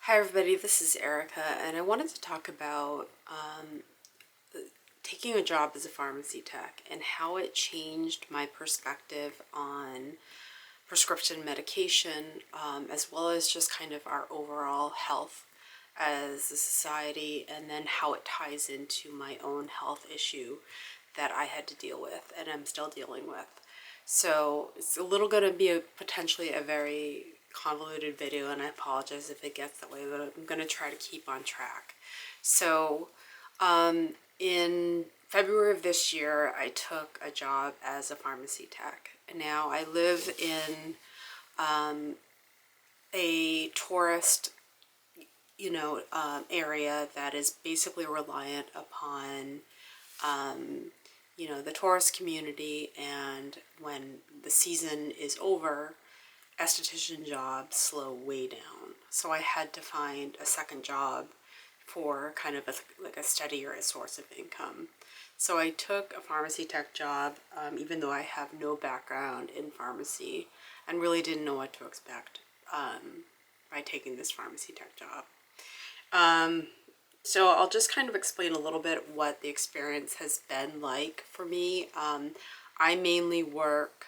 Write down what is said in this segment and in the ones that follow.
Hi everybody, this is Erica, and I wanted to talk about taking a job as a pharmacy tech and how it changed my perspective on prescription medication, as well as just kind of our overall health as a society, and then how it ties into my own health issue that I had to deal with and I'm still dealing with. So it's a little going to be potentially a very convoluted video, and I apologize if it gets that way, but I'm going to try to keep on track. So in February of this year, I took a job as a pharmacy tech. Now I live in a tourist, area that is basically reliant upon the tourist community, and when the season is over, esthetician jobs slow way down. So I had to find a second job for kind of like a steadier source of income. So I took a pharmacy tech job, even though I have no background in pharmacy and really didn't know what to expect by taking this pharmacy tech job. So I'll just kind of explain a little bit what the experience has been like for me. I mainly work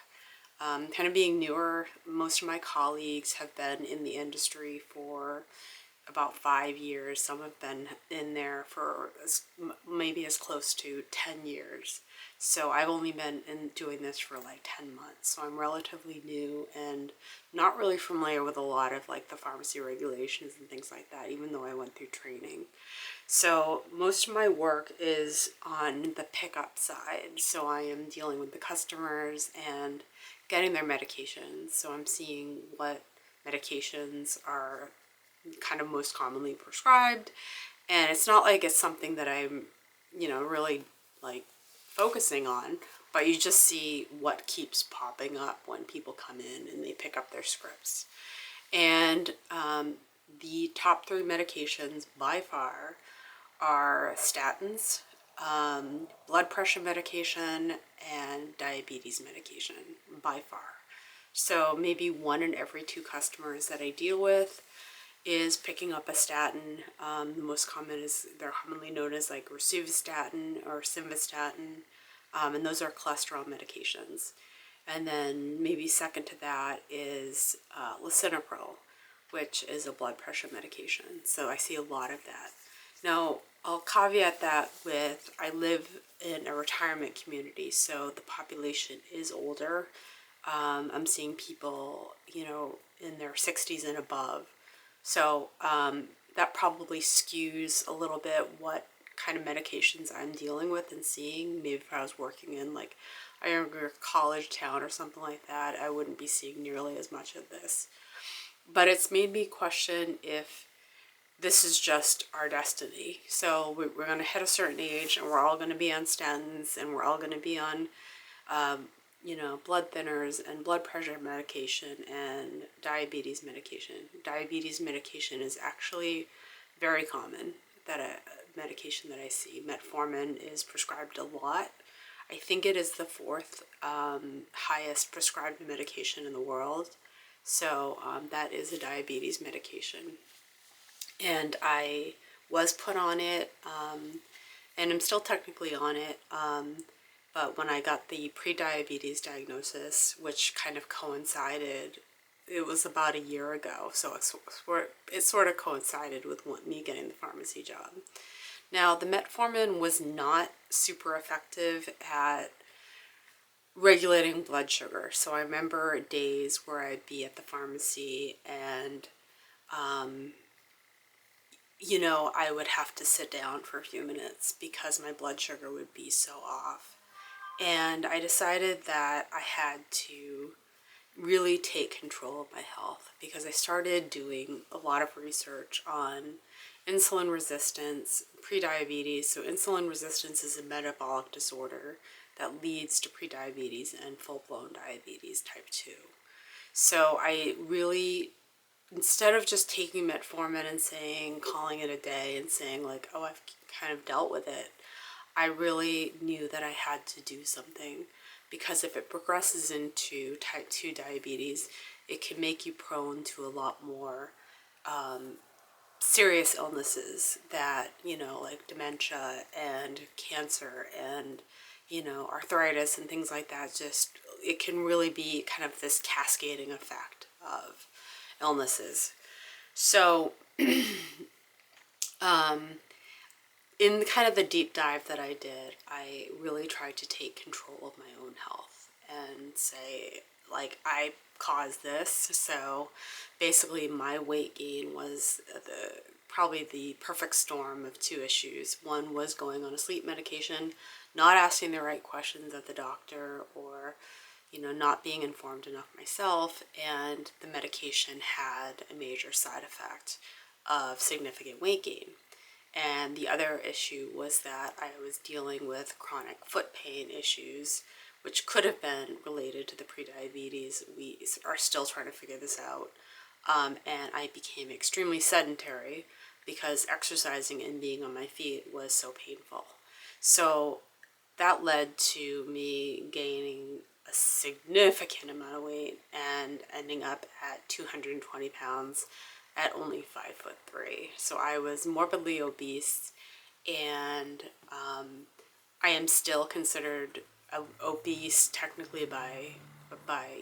kind of being newer. Most of my colleagues have been in the industry for about 5 years. Some have been in there for maybe as close to 10 years. So I've only been doing this for like 10 months. So I'm relatively new and not really familiar with a lot of like the pharmacy regulations and things like that, even though I went through training. So most of my work is on the pickup side. So I am dealing with the customers and getting their medications. So I'm seeing what medications are kind of most commonly prescribed. And it's not like it's something that I'm, really like focusing on, but you just see what keeps popping up when people come in and they pick up their scripts. And the top three medications by far are statins, blood pressure medication, and diabetes medication by far. So maybe 1 in every 2 customers that I deal with is picking up a statin. The most common is, they're commonly known as like rosuvastatin or simvastatin, and those are cholesterol medications. And then maybe second to that is lisinopril, which is a blood pressure medication. So I see a lot of that. Now, I'll caveat that with, I live in a retirement community, so the population is older. I'm seeing people, in their 60s and above. So that probably skews a little bit what kind of medications I'm dealing with and seeing. Maybe if I was working in like a younger college town or something like that, I wouldn't be seeing nearly as much of this. But it's made me question if this is just our destiny. So we're going to hit a certain age and we're all going to be on statins, and we're all going to be on blood thinners and blood pressure medication and diabetes medication. Diabetes medication is actually very common, that a medication that I see. Metformin is prescribed a lot. I think it is the 4th highest prescribed medication in the world. So that is a diabetes medication. And I was put on it, and I'm still technically on it. But when I got the pre-diabetes diagnosis, which kind of coincided, it was about a year ago, so it sort of coincided with me getting the pharmacy job. Now, the metformin was not super effective at regulating blood sugar. So I remember days where I'd be at the pharmacy and, I would have to sit down for a few minutes because my blood sugar would be so off. And I decided that I had to really take control of my health, because I started doing a lot of research on insulin resistance, prediabetes. So insulin resistance is a metabolic disorder that leads to prediabetes and full-blown diabetes type 2. So I really, instead of just taking metformin and calling it a day and saying like, oh, I've kind of dealt with it, I really knew that I had to do something, because if it progresses into type 2 diabetes, it can make you prone to a lot more serious illnesses that, you know, like dementia and cancer and, you know, arthritis and things like that, just, it can really be kind of this cascading effect of illnesses. So, in kind of the deep dive that I did, I really tried to take control of my own health and say, like, I caused this. So basically my weight gain was probably the perfect storm of two issues. One was going on a sleep medication, not asking the right questions at the doctor, or, you know, not being informed enough myself, and the medication had a major side effect of significant weight gain. And the other issue was that I was dealing with chronic foot pain issues, which could have been related to the prediabetes. We are still trying to figure this out. And I became extremely sedentary because exercising and being on my feet was so painful. So that led to me gaining a significant amount of weight and ending up at 220 pounds at only 5'3". So I was morbidly obese, and I am still considered obese technically by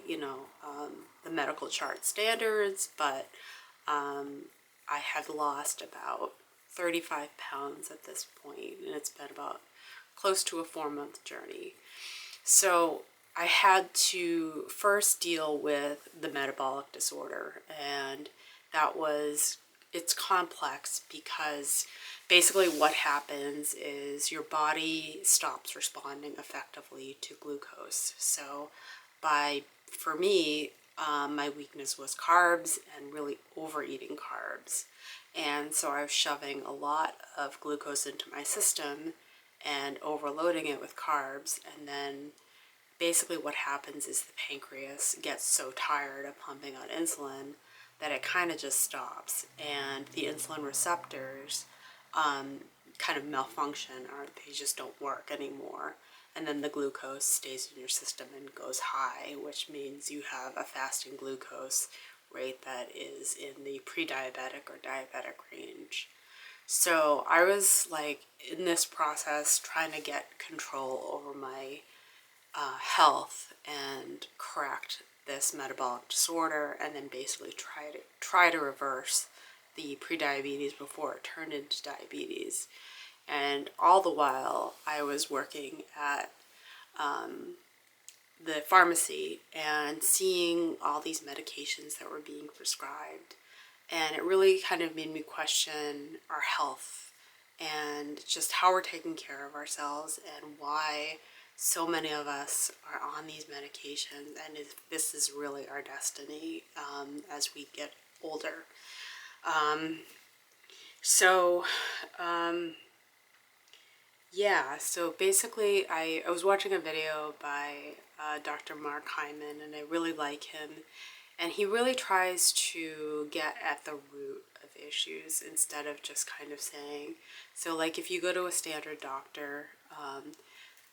you know, the medical chart standards, but I have lost about 35 pounds at this point, and it's been about close to a 4-month journey. So I had to first deal with the metabolic disorder, and it's complex because basically what happens is your body stops responding effectively to glucose. So for me, my weakness was carbs and really overeating carbs. And so I was shoving a lot of glucose into my system and overloading it with carbs, and then basically what happens is the pancreas gets so tired of pumping out insulin that it kind of just stops, and the insulin receptors kind of malfunction, or they just don't work anymore, and then the glucose stays in your system and goes high, which means you have a fasting glucose rate that is in the pre-diabetic or diabetic range. So I was like in this process trying to get control over my health and correct this metabolic disorder, and then basically try to reverse the prediabetes before it turned into diabetes. And all the while I was working at the pharmacy and seeing all these medications that were being prescribed, and it really kind of made me question our health and just how we're taking care of ourselves, and why so many of us are on these medications, and this is really our destiny as we get older. So basically I was watching a video by Dr. Mark Hyman, and I really like him, and he really tries to get at the root of issues instead of just kind of saying, so like if you go to a standard doctor,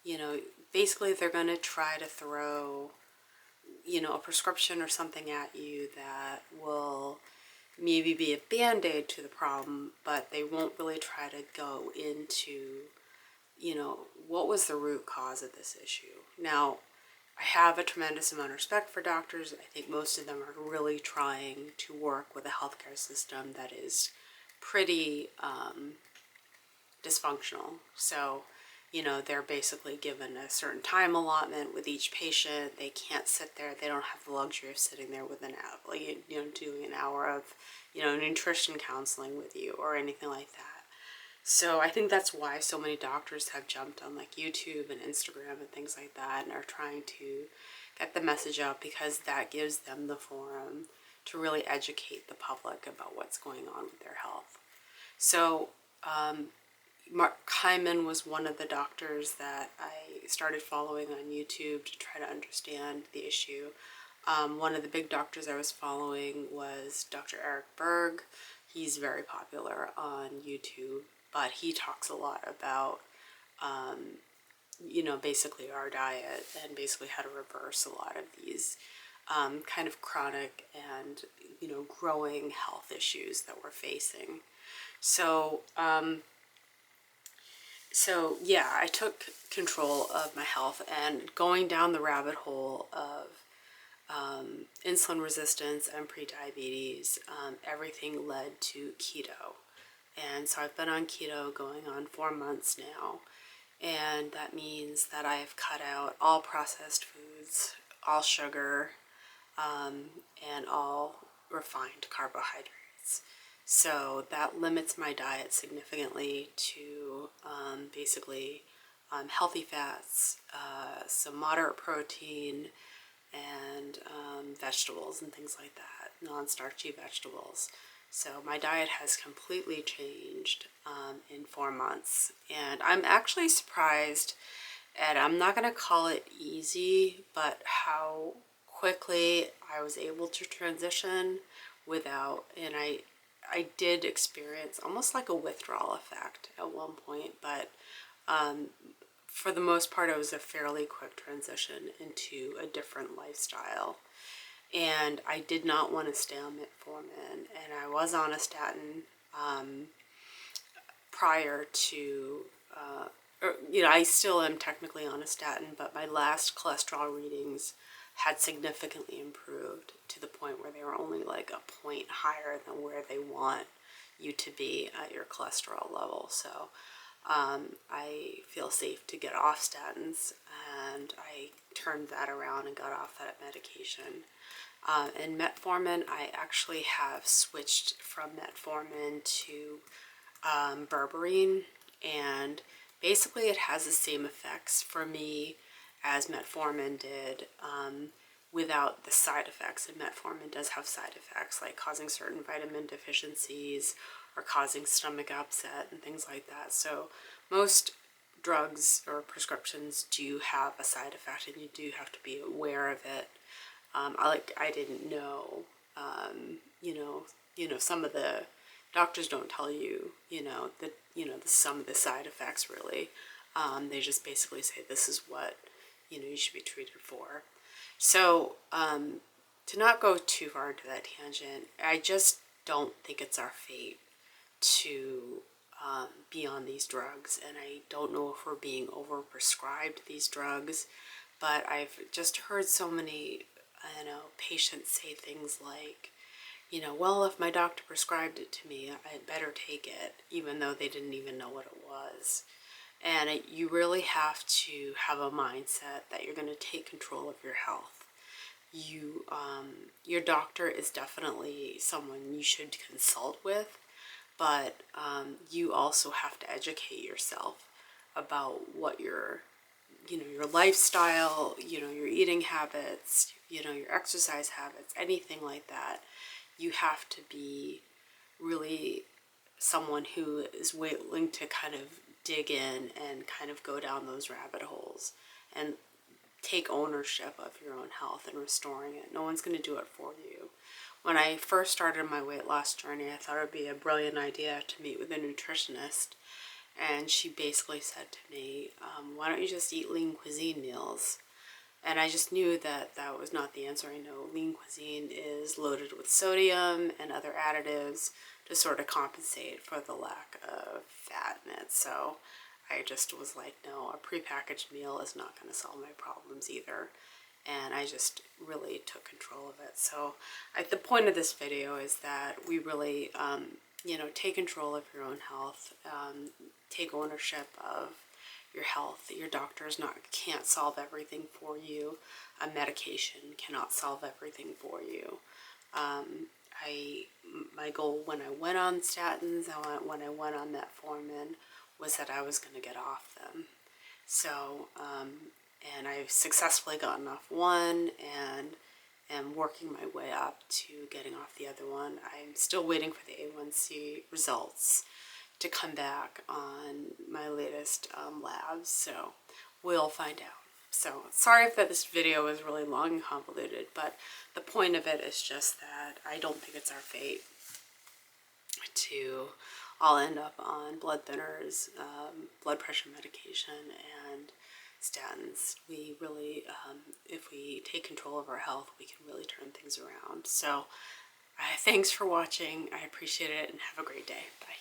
you know, basically they're going to try to throw, you know, a prescription or something at you that will maybe be a band-aid to the problem, but they won't really try to go into, you know, what was the root cause of this issue. Now, I have a tremendous amount of respect for doctors. I think most of them are really trying to work with a healthcare system that is pretty dysfunctional. So, you know, they're basically given a certain time allotment with each patient. They can't sit there. They don't have the luxury of sitting there with an hour, like, you know, doing an hour of, you know, nutrition counseling with you or anything like that. So I think that's why so many doctors have jumped on like YouTube and Instagram and things like that, and are trying to get the message out, because that gives them the forum to really educate the public about what's going on with their health. So Mark Hyman was one of the doctors that I started following on YouTube to try to understand the issue. One of the big doctors I was following was Dr. Eric Berg. He's very popular on YouTube, but he talks a lot about, you know, basically our diet and basically how to reverse a lot of these kind of chronic and, you know, growing health issues that we're facing. So, yeah, I took control of my health, and going down the rabbit hole of insulin resistance and prediabetes, everything led to keto. And so I've been on keto going on 4 months now. And that means that I have cut out all processed foods, all sugar, and all refined carbohydrates. So that limits my diet significantly to basically healthy fats, some moderate protein, and vegetables and things like that, non-starchy vegetables. So my diet has completely changed in 4 months, and I'm actually surprised, and I'm not going to call it easy, but how quickly I was able to transition without, and I did experience almost like a withdrawal effect at one point, but for the most part, it was a fairly quick transition into a different lifestyle. And I did not want to stay on metformin, and I was on a statin prior to, you know, I still am technically on a statin, but my last cholesterol readings had significantly improved to the point where they were only like a point higher than where they want you to be at your cholesterol level. So I feel safe to get off statins, and I turned that around and got off that medication. And metformin, I actually have switched from metformin to berberine, and basically it has the same effects for me as metformin did, without the side effects. And metformin does have side effects, like causing certain vitamin deficiencies or causing stomach upset and things like that. So most drugs or prescriptions do have a side effect, and you do have to be aware of it. I didn't know, some of the doctors don't tell you, some of the side effects really. They just basically say this is what, you should be treated for. So, to not go too far into that tangent, I just don't think it's our fate to be on these drugs, and I don't know if we're being overprescribed these drugs, but I've just heard so many, patients say things like, well, if my doctor prescribed it to me, I'd better take it, even though they didn't even know what it was. And you really have to have a mindset that you're going to take control of your health. Your doctor is definitely someone you should consult with, but you also have to educate yourself about what your lifestyle, your eating habits, your exercise habits, anything like that. You have to be really someone who is willing to kind of dig in and kind of go down those rabbit holes and take ownership of your own health and restoring it. No one's going to do it for you. When I first started my weight loss journey, I thought it would be a brilliant idea to meet with a nutritionist. And she basically said to me, why don't you just eat lean cuisine meals? And I just knew that that was not the answer. I know lean cuisine is loaded with sodium and other additives to sort of compensate for the lack of fat in it. So I just was like, no, a prepackaged meal is not going to solve my problems either. And I just really took control of it. So the point of this video is that we really, take control of your own health, take ownership of your health. Your doctors can't solve everything for you. A medication cannot solve everything for you. My goal when I went on statins, when I went on metformin, was that I was going to get off them. So, and I've successfully gotten off one and am working my way up to getting off the other one. I'm still waiting for the A1C results to come back on my latest labs, so we'll find out. So sorry if this video is really long and convoluted, but the point of it is just that I don't think it's our fate to all end up on blood thinners, blood pressure medication, and stands. We really, if we take control of our health, we can really turn things around. So thanks for watching. I appreciate it, and have a great day. Bye.